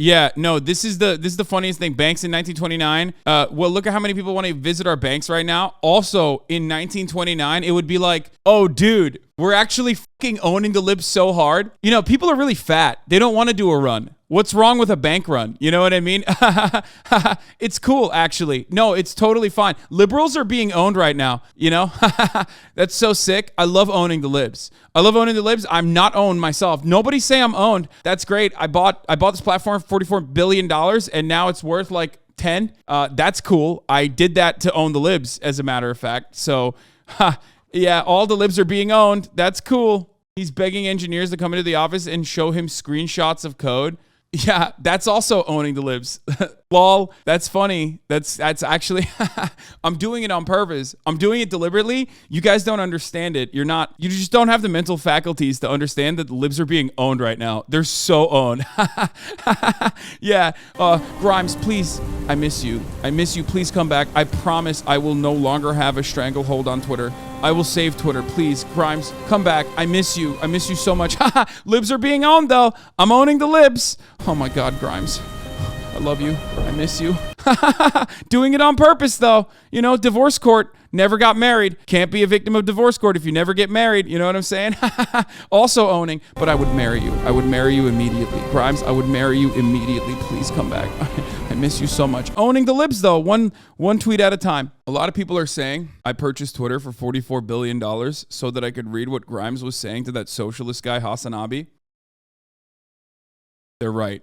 Yeah, no, this is the funniest thing. Banks in 1929. Well, look at how many people want to visit our banks right now. Also, in 1929, it would be like, oh, dude, we're actually fucking owning the libs so hard. You know, people are really fat. They don't want to do a run. What's wrong with a bank run? You know what I mean? It's cool, actually. No, it's totally fine. Liberals are being owned right now, you know? That's so sick. I love owning the libs. I love owning the libs. I'm not owned myself. Nobody say I'm owned. That's great. I bought this platform for $44 billion, and now it's worth like 10. That's cool. I did that to own the libs, as a matter of fact. So, yeah, all the libs are being owned. That's cool. He's begging engineers to come into the office and show him screenshots of code. Yeah, that's also owning the libs. Lol, that's funny. That's actually, I'm doing it on purpose. I'm doing it deliberately. You guys don't understand it. You just don't have the mental faculties to understand that the libs are being owned right now. They're so owned. Yeah, Grimes, please, I miss you. I miss you. Please come back. I promise I will no longer have a stranglehold on Twitter. I will save Twitter. Please, Grimes, come back. I miss you. I miss you so much. Libs are being owned, though. I'm owning the libs. Oh, my God, Grimes. I love you. I miss you. Doing it on purpose, though. You know, divorce court. Never got married. Can't be a victim of divorce court if you never get married. You know what I'm saying? Also owning. But I would marry you. I would marry you immediately. Grimes, I would marry you immediately. Please come back. I miss you so much. Owning the libs, though. One tweet at a time. A lot of people are saying I purchased Twitter for $44 billion so that I could read what Grimes was saying to that socialist guy, HasanAbi. They're right.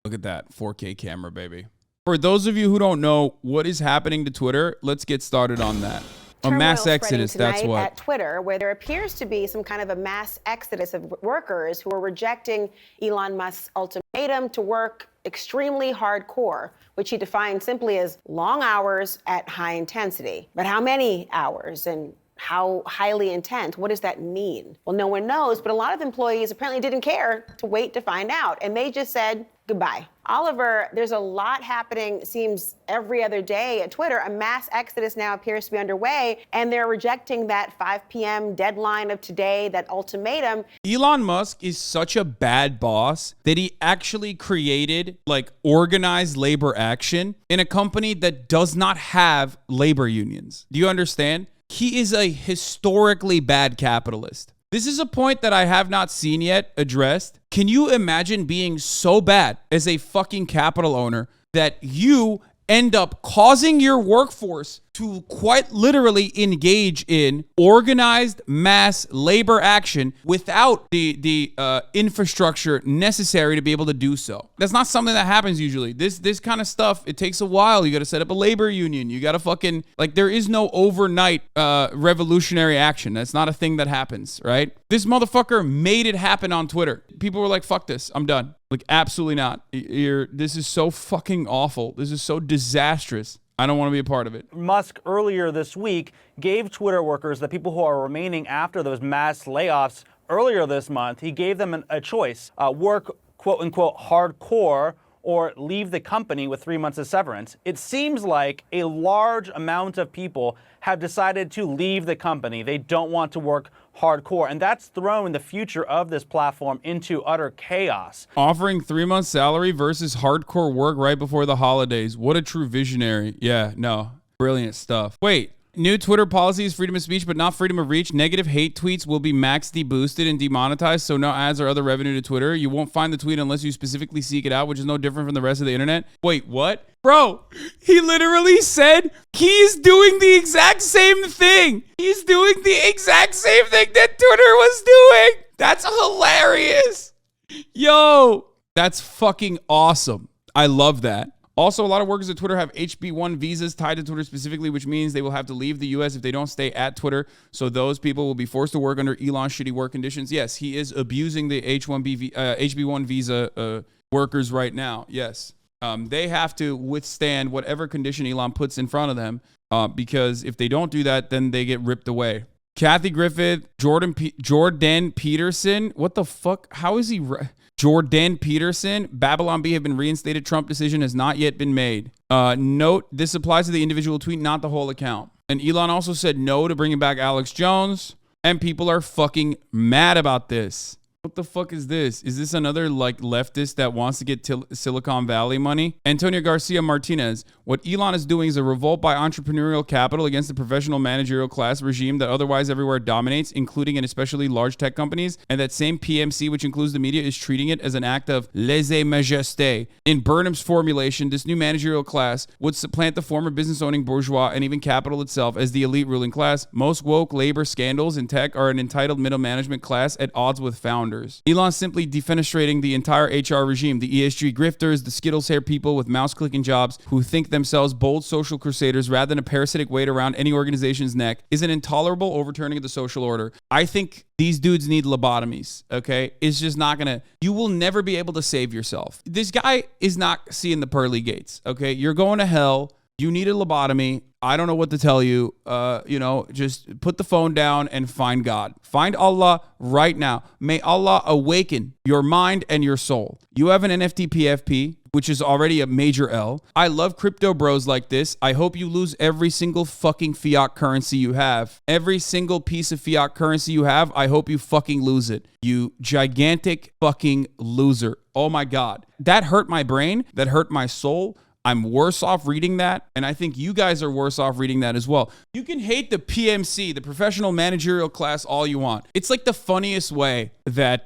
Look at that. 4K camera, baby. For those of you who don't know what is happening to Twitter, let's get started on that. A mass exodus, that's what. At Twitter, where there appears to be some kind of a mass exodus of workers who are rejecting Elon Musk's ultimatum to work extremely hardcore, which he defined simply as long hours at high intensity. But how many hours and how highly intense? What does that mean? Well, no one knows, but a lot of employees apparently didn't care to wait to find out, and they just said goodbye. Oliver, there's a lot happening, it seems, every other day at Twitter. A mass exodus now appears to be underway, and they're rejecting that 5 p.m. deadline of today, that ultimatum. Elon Musk is such a bad boss that he actually created like organized labor action in a company that does not have labor unions. Do you understand? He is a historically bad capitalist. This is a point that I have not seen yet addressed. Can you imagine being so bad as a fucking capital owner that you end up causing your workforce to quite literally engage in organized mass labor action without the infrastructure necessary to be able to do so? That's not something that happens usually. This kind of stuff, it takes a while. You got to set up a labor union. You got to fucking, like, there is no overnight revolutionary action. That's not a thing that happens, right? This motherfucker made it happen on Twitter. People were like, fuck this, I'm done. Like, absolutely not. This is so fucking awful. This is so disastrous. I don't want to be a part of it. Musk earlier this week gave Twitter workers, the people who are remaining after those mass layoffs earlier this month, he gave them a choice, work quote unquote hardcore or leave the company with 3 months of severance. It seems like a large amount of people have decided to leave the company. They don't want to work hardcore, and that's thrown the future of this platform into utter chaos. Offering 3 months salary versus hardcore work right before the holidays. What a true visionary. Yeah, no, brilliant stuff. Wait, new Twitter policy is freedom of speech, but not freedom of reach. Negative hate tweets will be max deboosted and demonetized, so no ads or other revenue to Twitter. You won't find the tweet unless you specifically seek it out, which is no different from the rest of the internet. Wait, what? Bro, he literally said he's doing the exact same thing. He's doing the exact same thing that Twitter was doing. That's hilarious. Yo, that's fucking awesome. I love that. Also, a lot of workers at Twitter have HB1 visas tied to Twitter specifically, which means they will have to leave the U.S. if they don't stay at Twitter. So those people will be forced to work under Elon's shitty work conditions. Yes, he is abusing the HB1 visa workers right now. Yes. They have to withstand whatever condition Elon puts in front of them because if they don't do that, then they get ripped away. Kathy Griffith, Jordan Peterson. What the fuck? How is he? Jordan Peterson. Babylon Bee have been reinstated. Trump decision has not yet been made. Note, this applies to the individual tweet, not the whole account. And Elon also said no to bringing back Alex Jones. And people are fucking mad about this. What the fuck is this? Is this another like leftist that wants to get Silicon Valley money? Antonio Garcia Martinez, what Elon is doing is a revolt by entrepreneurial capital against the professional managerial class regime that otherwise everywhere dominates, including and especially large tech companies. And that same PMC, which includes the media, is treating it as an act of lèse-majesté. In Burnham's formulation, this new managerial class would supplant the former business-owning bourgeois and even capital itself as the elite ruling class. Most woke labor scandals in tech are an entitled middle management class at odds with founders. Elon's simply defenestrating the entire HR regime, the ESG grifters, the Skittles hair people with mouse-clicking jobs who think themselves bold social crusaders rather than a parasitic weight around any organization's neck, is an intolerable overturning of the social order. I think these dudes need lobotomies, okay? It's just not gonna, you will never be able to save yourself. This guy is not seeing the pearly gates, okay? You're going to hell. You need a lobotomy. I don't know what to tell you. Just put the phone down and find God. Find Allah right now. May Allah awaken your mind and your soul. You have an NFT PFP, which is already a major L. I love crypto bros like this. I hope you lose every single fucking fiat currency you have. Every single piece of fiat currency you have, I hope you fucking lose it. You gigantic fucking loser. Oh my God. That hurt my brain. That hurt my soul. I'm worse off reading that, and I think you guys are worse off reading that as well. You can hate the PMC, the professional managerial class, all you want. It's like the funniest way that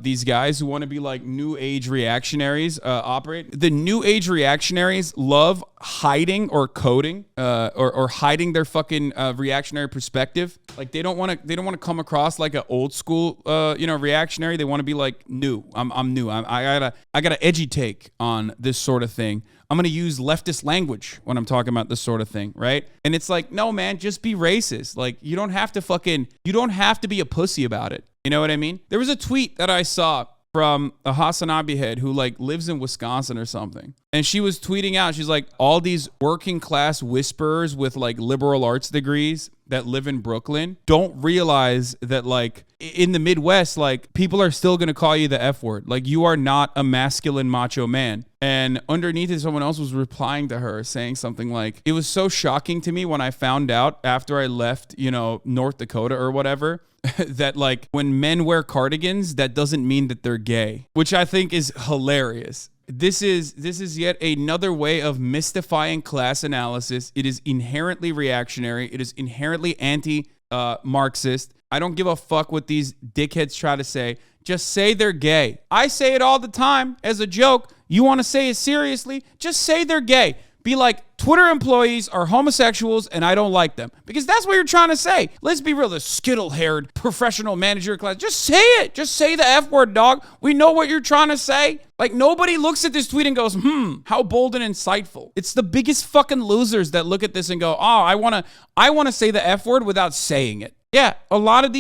these guys who want to be like new age reactionaries operate. The new age reactionaries love hiding or coding or hiding their fucking reactionary perspective. Like they don't want to come across like an old school reactionary. They want to be like new. I'm new. I got an edgy take on this sort of thing. I'm going to use leftist language when I'm talking about this sort of thing, right? And it's like, no, man, just be racist. Like, you don't have to be a pussy about it. You know what I mean? There was a tweet that I saw from a HasanAbi head who like lives in Wisconsin or something. And she was tweeting out, she's like, all these working class whisperers with like liberal arts degrees that live in Brooklyn don't realize that like in the Midwest, like people are still going to call you the F word. Like you are not a masculine macho man. And underneath it, someone else was replying to her saying something like, it was so shocking to me when I found out after I left, North Dakota or whatever, that like when men wear cardigans, that doesn't mean that they're gay, which I think is hilarious. This is yet another way of mystifying class analysis. It is inherently reactionary. It is inherently anti-Marxist. I don't give a fuck what these dickheads try to say. Just say they're gay. I say it all the time as a joke. You want to say it seriously? Just say they're gay. Be like, Twitter employees are homosexuals and I don't like them. Because that's what you're trying to say. Let's be real, the skittle-haired professional manager class. Just say it. Just say the F word, dog. We know what you're trying to say. Like, nobody looks at this tweet and goes, how bold and insightful. It's the biggest fucking losers that look at this and go, oh, I want to say the F word without saying it. Yeah, a lot of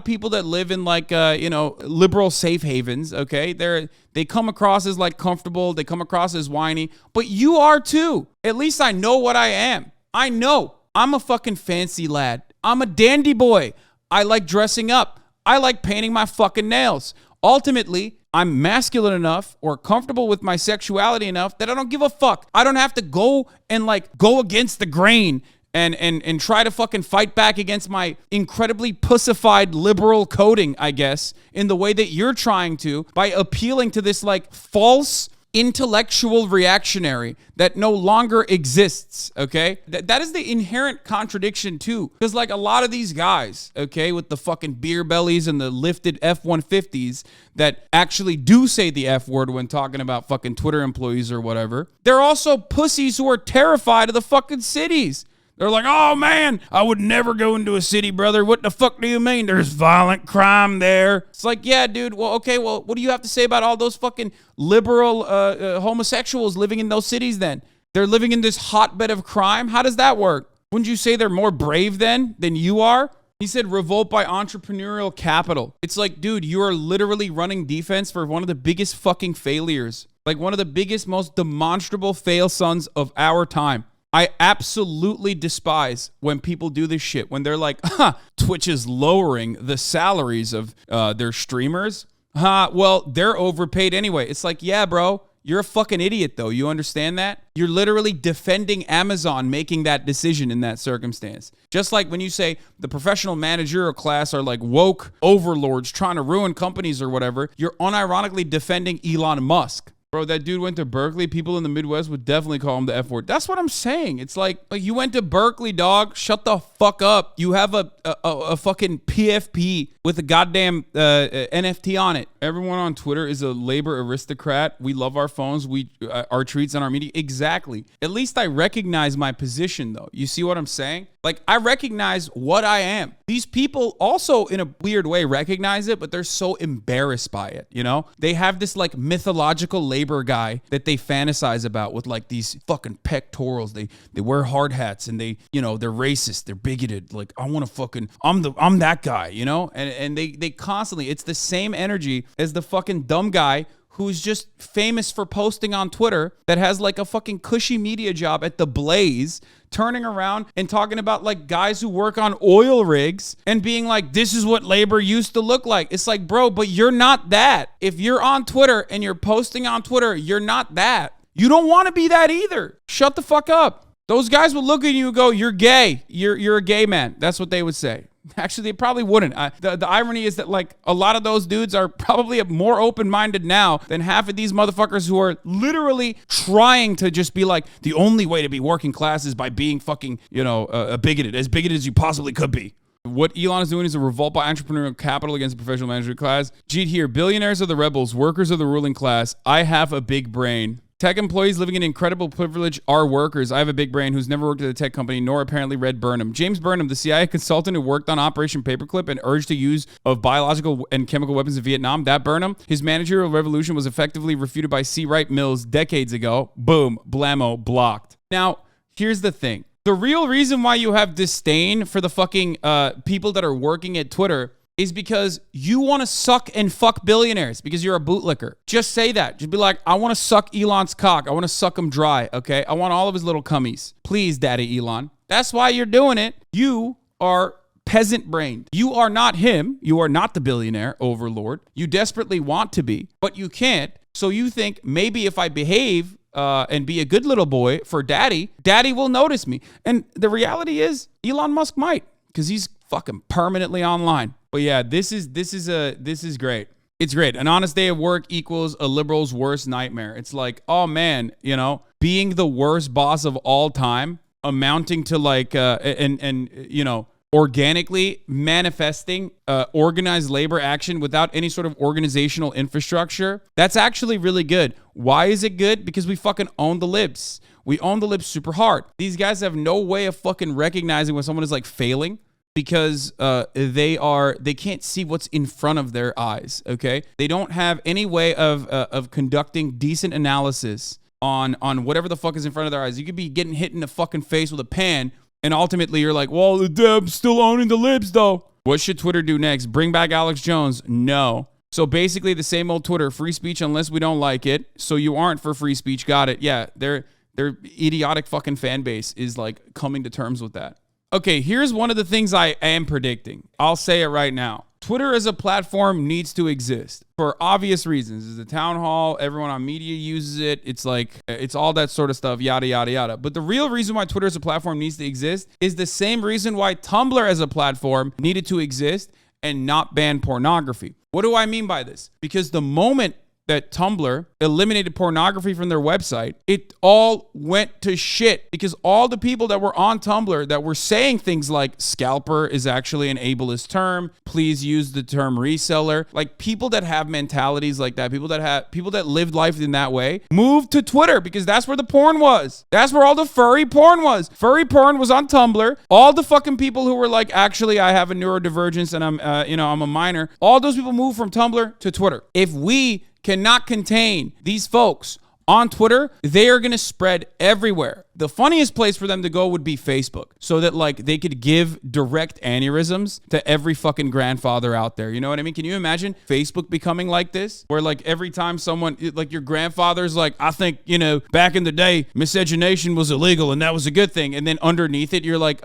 people that live in like, liberal safe havens, okay? They come across as like comfortable. They come across as whiny, but you are too. At least I know what I am. I know I'm a fucking fancy lad. I'm a dandy boy. I like dressing up. I like painting my fucking nails. Ultimately, I'm masculine enough or comfortable with my sexuality enough that I don't give a fuck. I don't have to go against the grain and try to fucking fight back against my incredibly pussified liberal coding, I guess, in the way that you're trying to by appealing to this like false intellectual reactionary that no longer exists, okay? That is the inherent contradiction too. Because like a lot of these guys, okay, with the fucking beer bellies and the lifted F-150s that actually do say the F word when talking about fucking Twitter employees or whatever, they're also pussies who are terrified of the fucking cities. They're like, oh man, I would never go into a city, brother. What the fuck do you mean? There's violent crime there. It's like, yeah, dude. Well, okay. Well, what do you have to say about all those fucking liberal homosexuals living in those cities then? They're living in this hotbed of crime. How does that work? Wouldn't you say they're more brave than you are? He said revolt by entrepreneurial capital. It's like, dude, you are literally running defense for one of the biggest fucking failures. Like one of the biggest, most demonstrable fail sons of our time. I absolutely despise when people do this shit, when they're like, Twitch is lowering the salaries of their streamers. Well, they're overpaid anyway. It's like, yeah, bro, You're a fucking idiot, though. You understand that? You're literally defending Amazon making that decision in that circumstance. Just like when you say the professional managerial class are like woke overlords trying to ruin companies or whatever, you're unironically defending Elon Musk. Bro, that dude went to Berkeley. People in the Midwest would definitely call him the F word. That's what I'm saying. It's like you went to Berkeley, dog. Shut the fuck up. You have a fucking PFP with a goddamn NFT on it. Everyone on Twitter is a labor aristocrat. We love our phones. Our tweets and our media. Exactly. At least I recognize my position, though. You see what I'm saying? Like, I recognize what I am. These people also, in a weird way, recognize it, but they're so embarrassed by it, you know? They have this, like, mythological labor guy that they fantasize about with, like, these fucking pectorals. They wear hard hats, and they're racist. They're bigoted. Like, I want to fucking, I'm that guy, you know? And they constantly, it's the same energy as the fucking dumb guy who's just famous for posting on Twitter that has like a fucking cushy media job at The Blaze, turning around and talking about like guys who work on oil rigs and being like, this is what labor used to look like. It's like, bro, but you're not that. If you're on Twitter and you're posting on Twitter, you're not that. You don't want to be that either. Shut the fuck up. Those guys would look at you and go, you're gay. You're a gay man. That's what they would say. Actually, they probably wouldn't. The irony is that like a lot of those dudes are probably more open-minded now than half of these motherfuckers who are literally trying to just be like, the only way to be working class is by being fucking, as bigoted as you possibly could be. What Elon is doing is a revolt by entrepreneurial capital against the professional management class. Jeet here, billionaires are the rebels, workers are the ruling class. I have a big brain. Tech employees living in incredible privilege are workers. I have a big brain who's never worked at a tech company, nor apparently read Burnham. James Burnham, the CIA consultant who worked on Operation Paperclip and urged the use of biological and chemical weapons in Vietnam, that Burnham, his managerial revolution was effectively refuted by C. Wright Mills decades ago. Boom, blammo, blocked. Now, here's the thing. The real reason why you have disdain for the fucking people that are working at Twitter is because you want to suck and fuck billionaires because you're a bootlicker. Just say that. Just be like, I want to suck Elon's cock. I want to suck him dry, okay? I want all of his little cummies. Please, Daddy Elon. That's why you're doing it. You are peasant-brained. You are not him. You are not the billionaire overlord. You desperately want to be, but you can't. So you think maybe if I behave and be a good little boy for Daddy will notice me. And the reality is Elon Musk might because he's fucking permanently online. But yeah, this is great. It's great. An honest day of work equals a liberal's worst nightmare. It's like, oh man, being the worst boss of all time, amounting to like, organically manifesting organized labor action without any sort of organizational infrastructure. That's actually really good. Why is it good? Because we fucking own the libs. We own the libs super hard. These guys have no way of fucking recognizing when someone is like failing. Because they can't see what's in front of their eyes, okay? They don't have any way of conducting decent analysis on whatever the fuck is in front of their eyes. You could be getting hit in the fucking face with a pan, and ultimately you're like, well, the Deb's still owning the libs, though. What should Twitter do next? Bring back Alex Jones? No. So basically the same old Twitter, free speech unless we don't like it. So you aren't for free speech. Got it. Yeah, their idiotic fucking fan base is like coming to terms with that. Okay, here's one of the things I am predicting. I'll say it right now. Twitter as a platform needs to exist for obvious reasons. It's a town hall. Everyone on media uses it. It's like, it's all that sort of stuff, yada, yada, yada. But the real reason why Twitter as a platform needs to exist is the same reason why Tumblr as a platform needed to exist and not ban pornography. What do I mean by this? Because the moment that Tumblr eliminated pornography from their website, it all went to shit because all the people that were on Tumblr that were saying things like scalper is actually an ableist term, please use the term reseller, like people that have mentalities like that, people that lived life in that way, moved to Twitter because that's where the porn was. That's where all the furry porn was. Furry porn was on Tumblr. All the fucking people who were like, actually, I have a neurodivergence and I'm a minor. All those people moved from Tumblr to Twitter. If we cannot contain these folks on Twitter, they are going to spread everywhere. The funniest place for them to go would be Facebook, so that like they could give direct aneurysms to every fucking grandfather out there. You know what I mean? Can you imagine Facebook becoming like this, where like every time someone, like your grandfather's like, I think, you know, back in the day, miscegenation was illegal and that was a good thing. And then underneath it, you're like,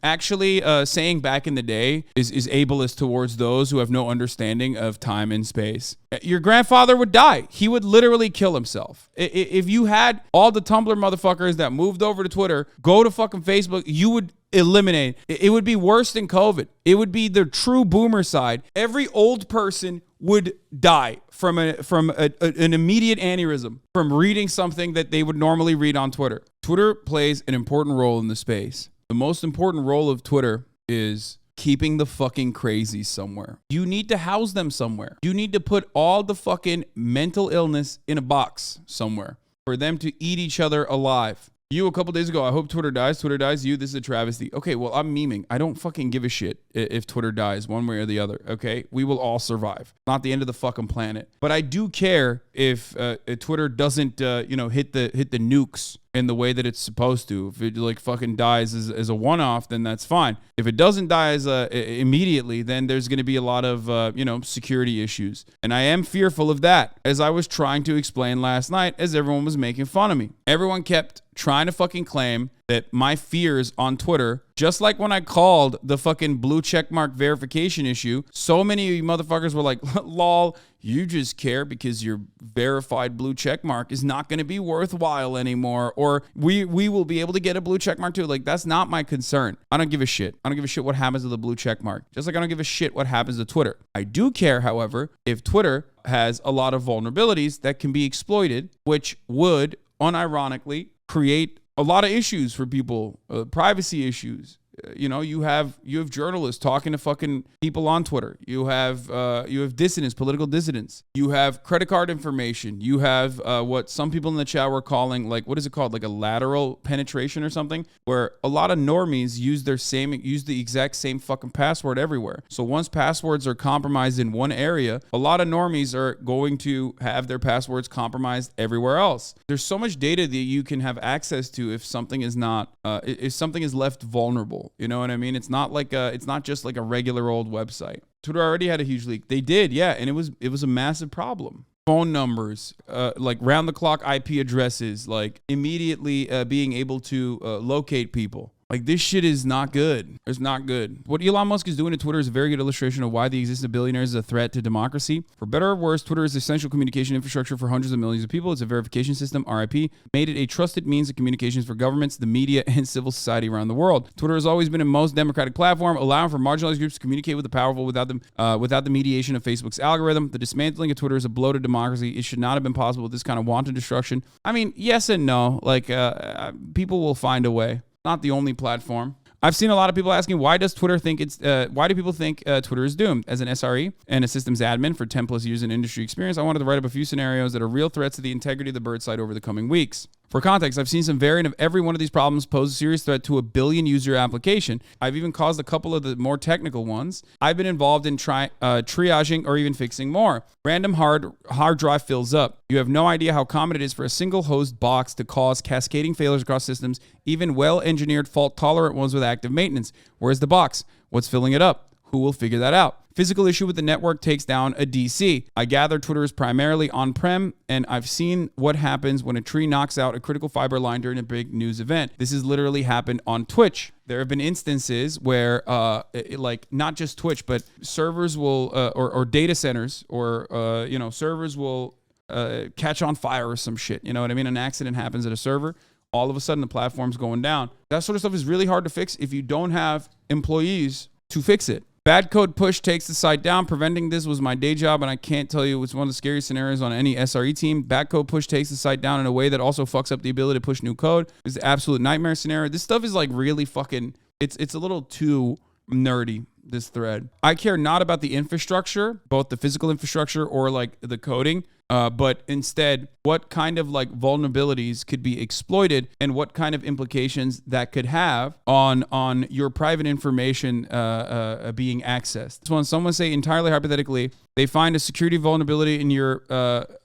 actually saying back in the day is ableist towards those who have no understanding of time and space. Your grandfather would die. He would literally kill himself. If you had all the Tumblr motherfuckers that moved over to Twitter, go to fucking Facebook, you would eliminate. It would be worse than COVID. It would be the true boomer side. Every old person would die from an immediate aneurysm from reading something that they would normally read on Twitter. Twitter plays an important role in the space. The most important role of Twitter is keeping the fucking crazies somewhere. You need to house them somewhere. You need to put all the fucking mental illness in a box somewhere for them to eat each other alive. You a couple days ago, I hope Twitter dies. Twitter dies. You, this is a travesty. Okay, well, I'm memeing. I don't fucking give a shit if Twitter dies one way or the other, okay? We will all survive. Not the end of the fucking planet. But I do care if Twitter doesn't, hit the nukes in the way that it's supposed to. If it like fucking dies as a one-off, then that's fine. If it doesn't die as immediately, then there's going to be a lot of security issues, and I am fearful of that. As I was trying to explain last night, as everyone was making fun of me, everyone kept trying to fucking claim that my fears on Twitter, just like when I called the fucking blue checkmark verification issue, so many of you motherfuckers were like, lol, you just care because your verified blue checkmark is not going to be worthwhile anymore, or we will be able to get a blue checkmark too. Like, that's not my concern. I don't give a shit. I don't give a shit what happens to the blue checkmark, just like I don't give a shit what happens to Twitter. I do care, however, if Twitter has a lot of vulnerabilities that can be exploited, which would unironically create a lot of issues for people, privacy issues. You have journalists talking to fucking people on Twitter. You have dissidents, political dissidents. You have credit card information. You have what some people in the chat were calling, like, what is it called? Like a lateral penetration or something, where a lot of normies use the exact same fucking password everywhere. So once passwords are compromised in one area, a lot of normies are going to have their passwords compromised everywhere else. There's so much data that you can have access to if something is not, if something is left vulnerable. You know what I mean? It's not just like a regular old website. Twitter already had a huge leak. They did, yeah, and it was a massive problem. Phone numbers, like round the clock IP addresses, like immediately being able to locate people. Like, this shit is not good. It's not good. What Elon Musk is doing to Twitter is a very good illustration of why the existence of billionaires is a threat to democracy. For better or worse, Twitter is essential communication infrastructure for hundreds of millions of people. It's a verification system, RIP, made it a trusted means of communications for governments, the media, and civil society around the world. Twitter has always been a most democratic platform, allowing for marginalized groups to communicate with the powerful without the mediation of Facebook's algorithm. The dismantling of Twitter is a blow to democracy. It should not have been possible with this kind of wanton destruction. I mean, yes and no. Like, people will find a way. Not the only platform. I've seen a lot of people asking, why do people think Twitter is doomed? As an SRE and a systems admin for 10 plus years in industry experience, I wanted to write up a few scenarios that are real threats to the integrity of the bird site over the coming weeks. For context, I've seen some variant of every one of these problems pose a serious threat to a billion user application. I've even caused a couple of the more technical ones. I've been involved in triaging or even fixing more. Random hard drive fills up. You have no idea how common it is for a single host box to cause cascading failures across systems, even well-engineered fault-tolerant ones with active maintenance. Where's the box? What's filling it up? Who will figure that out? Physical issue with the network takes down a DC. I gather Twitter is primarily on-prem, and I've seen what happens when a tree knocks out a critical fiber line during a big news event. This has literally happened on Twitch. There have been instances where, not just Twitch, but servers will, or data centers, or servers will catch on fire or some shit. You know what I mean? An accident happens at a server. All of a sudden, the platform's going down. That sort of stuff is really hard to fix if you don't have employees to fix it. Bad code push takes the site down. Preventing this was my day job, and I can't tell you it's one of the scariest scenarios on any SRE team. Bad code push takes the site down in a way that also fucks up the ability to push new code. It's an absolute nightmare scenario. This stuff is like really fucking, it's a little too nerdy, this thread. I care not about the infrastructure, both the physical infrastructure or like the coding. but instead what kind of like vulnerabilities could be exploited and what kind of implications that could have on your private information being accessed. So when someone say entirely hypothetically, they find a security vulnerability in your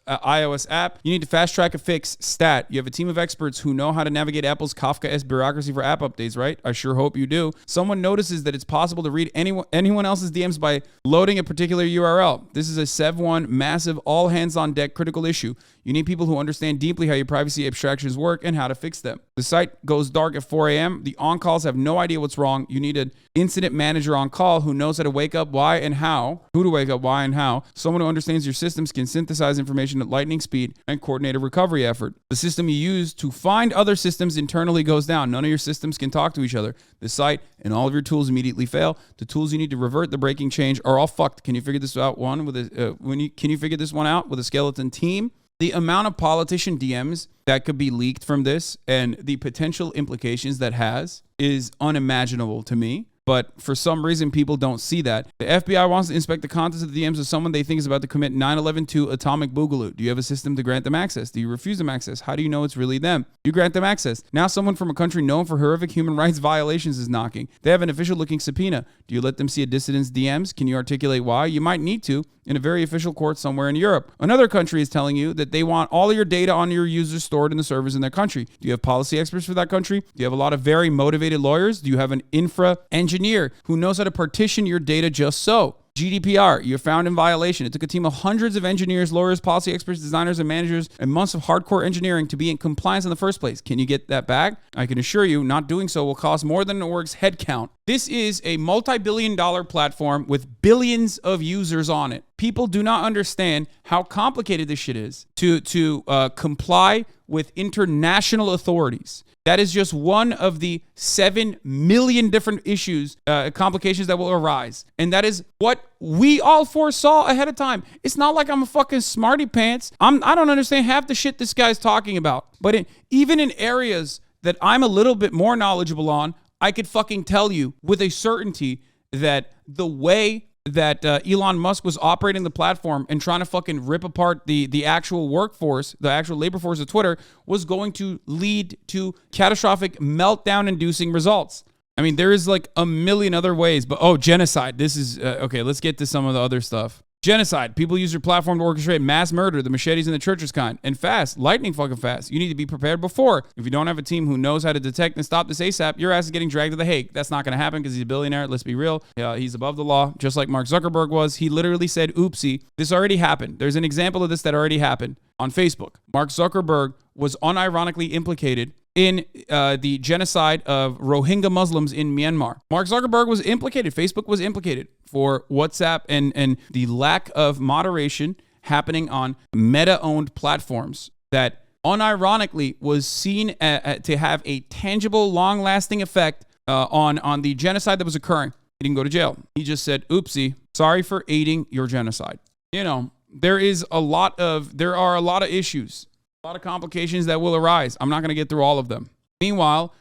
iOS app, you need to fast track a fix stat. You have a team of experts who know how to navigate Apple's Kafka-esque bureaucracy for app updates, right? I sure hope you do. Someone notices that it's possible to read anyone else's DMs by loading a particular URL. This is a Sev1 massive all hands on deck critical issue. You need people who understand deeply how your privacy abstractions work and how to fix them. The site goes dark at 4 a.m. The on-calls have no idea what's wrong. You need an incident manager on call who knows how to wake up, why, and how. Who to wake up, why, and how. Someone who understands your systems can synthesize information at lightning speed and coordinate a recovery effort. The system you use to find other systems internally goes down. None of your systems can talk to each other. The site and all of your tools immediately fail. The tools you need to revert the breaking change are all fucked. Can you figure this out? Can you figure this one out with a skeleton team? The amount of politician DMs that could be leaked from this and the potential implications that has is unimaginable to me. But for some reason, people don't see that. The FBI wants to inspect the contents of the DMs of someone they think is about to commit 9/11-2 atomic boogaloo. Do you have a system to grant them access? Do you refuse them access? How do you know it's really them? You grant them access. Now someone from a country known for horrific human rights violations is knocking. They have an official-looking subpoena. Do you let them see a dissident's DMs? Can you articulate why? You might need to in a very official court somewhere in Europe. Another country is telling you that they want all of your data on your users stored in the servers in their country. Do you have policy experts for that country? Do you have a lot of very motivated lawyers? Do you have an infra engineer who knows how to partition your data just so? GDPR, you're found in violation. It took a team of hundreds of engineers, lawyers, policy experts, designers, and managers, and months of hardcore engineering to be in compliance in the first place. Can you get that back? I can assure you, not doing so will cost more than an org's headcount. This is a multi-billion-dollar platform with billions of users on it. People do not understand how complicated this shit is to comply with international authorities. That is just one of the 7 million different issues, complications that will arise. And that is what we all foresaw ahead of time. It's not like I'm a fucking smarty pants. I don't understand half the shit this guy's talking about. But even in areas that I'm a little bit more knowledgeable on, I could fucking tell you with a certainty that the way that Elon Musk was operating the platform and trying to fucking rip apart the actual workforce, the actual labor force of Twitter, was going to lead to catastrophic meltdown-inducing results. I mean, there is like a million other ways, but genocide. This is, okay, let's get to some of the other stuff. Genocide. People use your platform to orchestrate mass murder, the machetes and the churches kind. And fast. Lightning fucking fast. You need to be prepared before. If you don't have a team who knows how to detect and stop this ASAP, your ass is getting dragged to The Hague. That's not going to happen because he's a billionaire. Let's be real. He's above the law, just like Mark Zuckerberg was. He literally said, oopsie. This already happened. There's an example of this that already happened on Facebook. Mark Zuckerberg was unironically implicated in the genocide of Rohingya Muslims in Myanmar. Mark Zuckerberg was implicated. Facebook was implicated for WhatsApp and the lack of moderation happening on Meta-owned platforms that unironically was seen to have a tangible, long-lasting effect on the genocide that was occurring. He didn't go to jail. He just said, oopsie, sorry for aiding your genocide. You know, there are a lot of issues. A lot of complications that will arise. I'm not going to get through all of them. Meanwhile,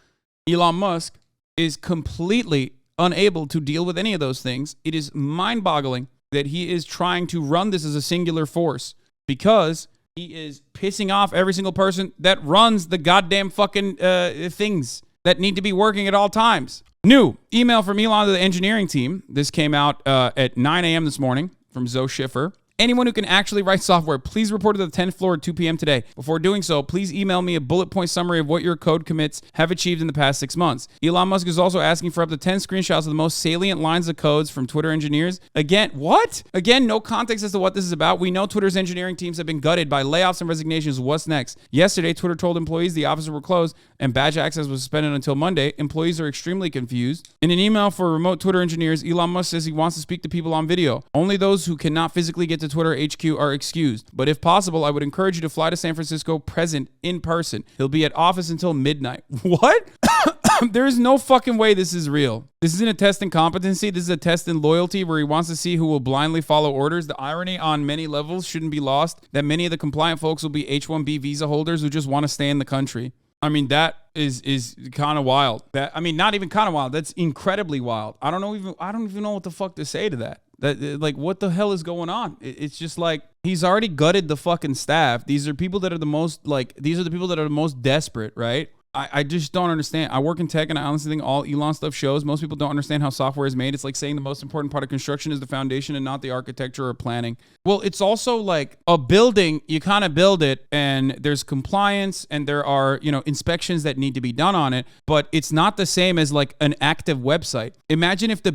Elon Musk is completely unable to deal with any of those things. It is mind-boggling that he is trying to run this as a singular force because he is pissing off every single person that runs the goddamn fucking things that need to be working at all times. New email from Elon to the engineering team. This came out at 9 a.m. this morning from Zoe Schiffer. Anyone who can actually write software, please report to the 10th floor at 2 p.m. today. Before doing so, please email me a bullet point summary of what your code commits have achieved in the past 6 months. Elon Musk is also asking for up to 10 screenshots of the most salient lines of codes from Twitter engineers. Again, what? Again, no context as to what this is about. We know Twitter's engineering teams have been gutted by layoffs and resignations. What's next? Yesterday, Twitter told employees the offices were closed and badge access was suspended until Monday. Employees are extremely confused. In an email for remote Twitter engineers, Elon Musk says he wants to speak to people on video. Only those who cannot physically get to Twitter HQ are excused. But if possible, I would encourage you to fly to San Francisco present in person. He'll be at office until midnight. What? There is no fucking way this is real. This isn't a test in competency. This is a test in loyalty where he wants to see who will blindly follow orders. The irony on many levels shouldn't be lost that many of the compliant folks will be H-1B visa holders who just want to stay in the country. I mean, that is kind of wild. Not even kind of wild. That's incredibly wild. I don't even know what the fuck to say to that. Like, what the hell is going on? It's just like, he's already gutted the fucking staff. These are people that are the most, like, these are the people that are the most desperate, right? I just don't understand. I work in tech, and I honestly think all Elon stuff shows most people don't understand how software is made. It's like saying the most important part of construction is the foundation and not the architecture or planning. Well, it's also like a building, you kind of build it, and there's compliance, and there are, you know, inspections that need to be done on it, but it's not the same as like an active website. Imagine if you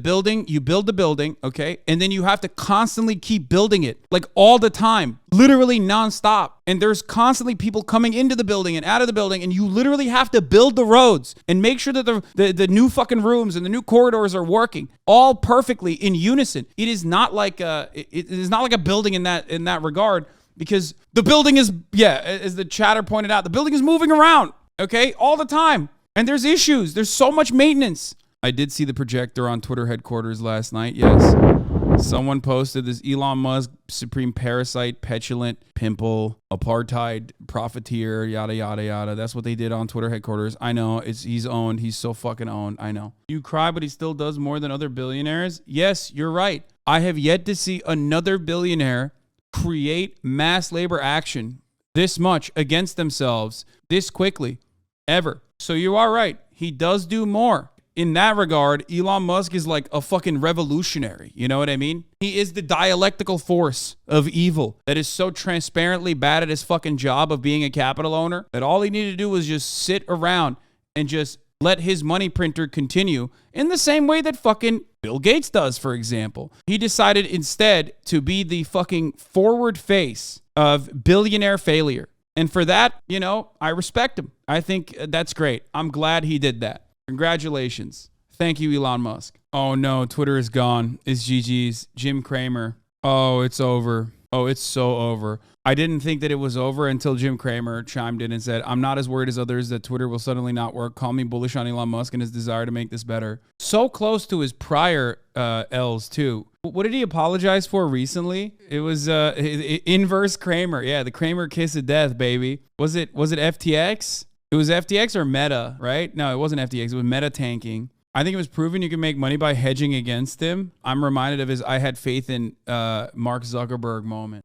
build the building, okay, and then you have to constantly keep building it, like all the time, literally nonstop. And there's constantly people coming into the building and out of the building, and you literally have to build the roads and make sure that the new fucking rooms and the new corridors are working all perfectly in unison. It is not like it is not like a building in that regard, because the building is, as the chatter pointed out, the building is moving around, okay, all the time, and there's issues. There's so much maintenance. I did see the projector on Twitter headquarters last night. Yes. Someone posted this: Elon Musk, supreme parasite, petulant, pimple, apartheid, profiteer, yada, yada, yada. That's what they did on Twitter headquarters. I know, he's owned. He's so fucking owned. I know. You cry, but he still does more than other billionaires. Yes, you're right. I have yet to see another billionaire create mass labor action this much against themselves this quickly, ever. So you are right. He does do more. In that regard, Elon Musk is like a fucking revolutionary. You know what I mean? He is the dialectical force of evil that is so transparently bad at his fucking job of being a capital owner that all he needed to do was just sit around and just let his money printer continue in the same way that fucking Bill Gates does, for example. He decided instead to be the fucking forward face of billionaire failure. And for that, you know, I respect him. I think that's great. I'm glad he did that. Congratulations. Thank you, Elon Musk. Oh no, Twitter is gone. It's GG's. Jim Cramer. Oh, it's over. Oh, it's so over. I didn't think that it was over until Jim Cramer chimed in and said, I'm not as worried as others that Twitter will suddenly not work. Call me bullish on Elon Musk and his desire to make this better. So close to his prior L's too. What did he apologize for recently? It was inverse Cramer. Yeah, the Cramer kiss of death, baby. Was it FTX? It was FTX or Meta, right? No, it wasn't FTX. It was Meta tanking. I think it was proven you can make money by hedging against him. I'm reminded of his I had faith in Mark Zuckerberg moment.